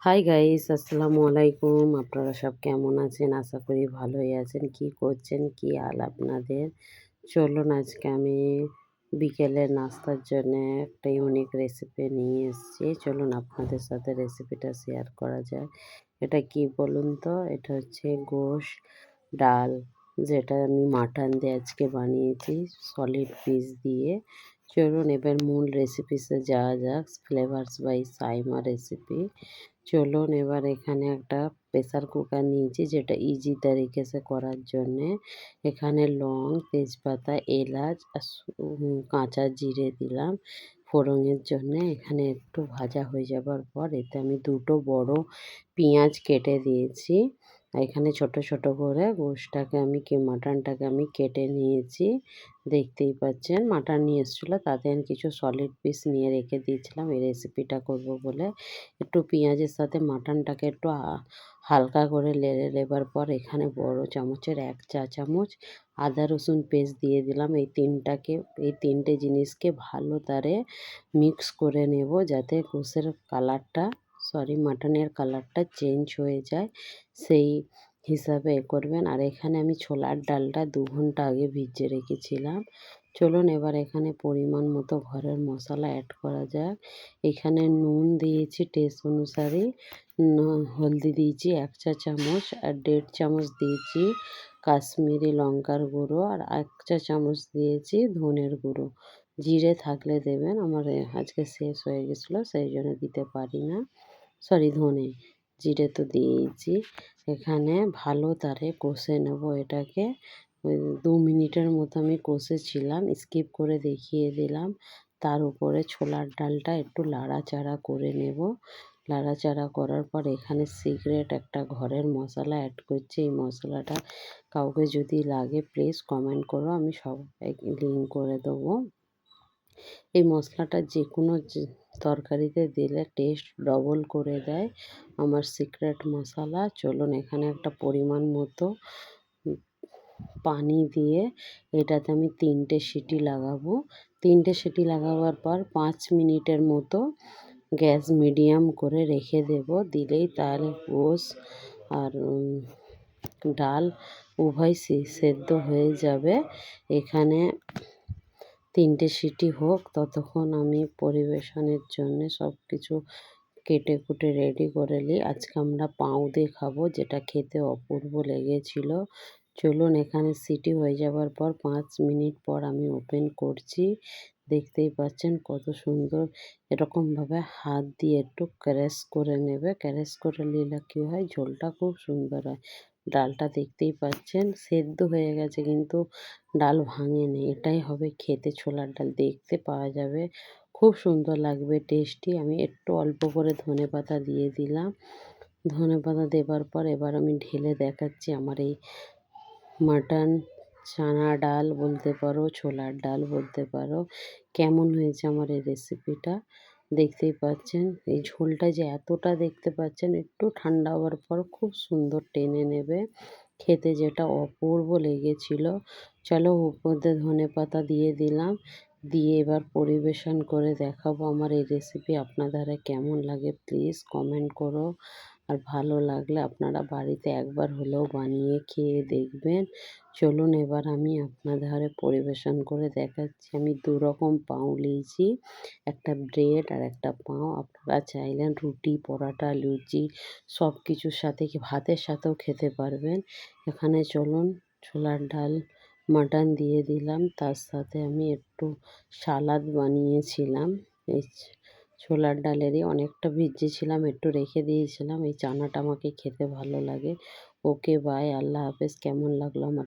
Hi guys, আসসালামু আলাইকুম। আপনারা সব কেমন আছেন? আশা করি ভালোই আছেন। কি করছেন? কি হাল আপনাদের? চলুন আজকে আমি বিকেলে নাস্তার জন্যে একটা ইউনিক রেসিপি নিয়ে এসেছি। চলুন আপনাদের সাথে রেসিপিটা শেয়ার করা যায়। এটা কি বলুন তো? এটা হচ্ছে গোশ ডাল, যেটা আমি মাটন দিয়ে আজকে বানিয়েছি সলিড পিস দিয়ে। চলুন এবার মূল রেসিপিসে যাওয়া যাক। Flavours by Saima recipe. চলুন এবার এখানে একটা প্রেসার কুকার নিয়েছি, যেটা ইজি তরিকে করার জন্যে। এখানে লং, তেজপাতা, এলাচ আর কাঁচা জিরে দিলাম ফোড়নের জন্যে। এখানে একটু ভাজা হয়ে যাবার পর এতে আমি দুটো বড় পেঁয়াজ কেটে দিয়েছি। এখানে ছোট ছোট করে গোশটাকে মাটনটাকে আমি কেটে নিয়েছি। দেখতেই পাচ্ছেন মাটন নিয়ে এসেছিলো, তাতে আমি কিছু সলিড পিস নিয়ে রেখে দিয়েছিলাম এই রেসিপিটা করব বলে। একটু পেঁয়াজের সাথে মাটনটাকে একটু হালকা করে লেড়ে নেবার পর এখানে বড় চামচের 1 চা চামচ আদা রসুন পেস্ট দিয়ে দিলাম। এই তিনটে জিনিসকে ভালো তারে মিক্স করে নেব, যাতে মাটনের কালারটা চেঞ্জ হয়ে যায়, সেই হিসাবে করবেন। আর এখানে আমি ছোলার ডালটা 2 ঘন্টা আগে ভিজিয়ে রেখেছিলাম। চলুন এবার এখানে পরিমাণ মতো ঘরের মশলা অ্যাড করা যাক। এখানে নুন দিয়েছি টেস্ট অনুসারে, হলদি দিয়েছি 1 চা চামচ, আর 1.5 চামচ দিয়েছি কাশ্মীরি লঙ্কার গুঁড়ো, আর 1 চা চামচ দিয়েছি ধনের গুঁড়ো। জিরে থাকলে দেবেন, আমার আজকে শেষ হয়ে গেছিলো সেই জন্য দিতে পারি না। ধনে, জিরে তো দিয়েছি। এখানে ভালো তারে কষে নেব এটাকে। 2 মিনিটের মতো আমি কষেছিলাম, স্কিপ করে দেখিয়ে দিলাম। তার উপরে ছোলার ডালটা একটু লাড়াচাড়া করে নেব। লাড়াচাড়া করার পর এখানে সিক্রেট একটা ঘরের মশলা অ্যাড করছি। এই মশলাটা কাউকে যদি লাগে প্লিজ কমেন্ট করো, আমি সবাই লিঙ্ক করে দেবো। এই মশলাটা যে কোনো তরকারিতে দিলে টেস্ট ডবল করে দেয়, আমার সিক্রেট মশলা। চলুন এখানে একটা পরিমাণ মতো পানি দিয়ে এটাতে আমি 3টে সিটি লাগাবো। 3টে সিটি লাগাবার পর 5 মিনিটের মতো গ্যাস মিডিয়াম করে রেখে দেব। দিলেই তার গোশ আর ডাল উভয় সেদ্ধ হয়ে যাবে। এখানে 3টে সিটি হোক, ততক্ষণ আমি পরিবেশনের জন্য সব কিছু কেটে কুটে রেডি করে নিই। আজকে আমরা পাউ দিয়ে খাবো, যেটা খেতে অপূর্ব লেগেছিল। চলুন এখানে সিটি হয়ে যাবার পর 5 মিনিট পর আমি ওপেন করছি। দেখতেই পাচ্ছেন কত সুন্দর। এরকমভাবে হাত দিয়ে একটু ক্র্যাশ করে নেবে। ক্র্যাশ করে নিলে কী হয়, ঝোলটা খুব সুন্দর হয়। ডালটা দেখতেই পাচ্ছেন সেদ্ধ হয়ে গেছে, কিন্তু ডাল ভাঙেনি। এটাই হবে খেতে ছোলার ডাল, দেখতে পাওয়া যাবে খুব সুন্দর লাগবে, টেস্টি। আমি একটু অল্প করে ধনেপাতা দিয়ে দিলাম। ধনেপাতা দেবার পর এবার আমি ঢেলে দেখাচ্ছি আমার এই মাটন চানা ডাল বলতে পারো, ছোলার ডাল বলতে পারো, কেমন হয়েছে আমার এই রেসিপিটা। দেখতেই পাচ্ছেন এই ঝোলটা যে এতটা দেখতে পাচ্ছেন, একটু ঠান্ডা হওয়ার পর খুব সুন্দর টেনে নেবে, খেতে যেটা অপূর্ব লেগেছিল। চলো উপর দিয়ে ধনেপাতা দিয়ে দিলাম, দিয়ে এবার পরিবেশন করে দেখাবো আমার এই রেসিপি আপনাদের কেমন লাগে প্লিজ কমেন্ট করো। আর ভালো লাগলে আপনারা বাড়িতে একবার হলেও বানিয়ে খেয়ে দেখবেন। চলুন এবার আমি আপনাদের পরিবেশন করে দেখাচ্ছি। আমি 2 রকম পাউ নিয়েছি, একটা ব্রেড আর একটা পাউ। আপনারা চাইলেন রুটি, পরোটা, লুচি সব কিছুর সাথে ভাতের সাথেও খেতে পারবেন। এখানে চলুন ছোলার ডাল মাটন দিয়ে দিলাম, তার সাথে আমি একটু সালাদ বানিয়েছিলাম। এই ছোলার ডালেরই অনেকটা ভিজিয়েছিলাম, একটু রেখে দিয়েছিলাম। এই চানাটা আমাকে খেতে ভালো লাগে। ওকে বাই, আল্লাহ হাফেজ। কেমন লাগলো আমার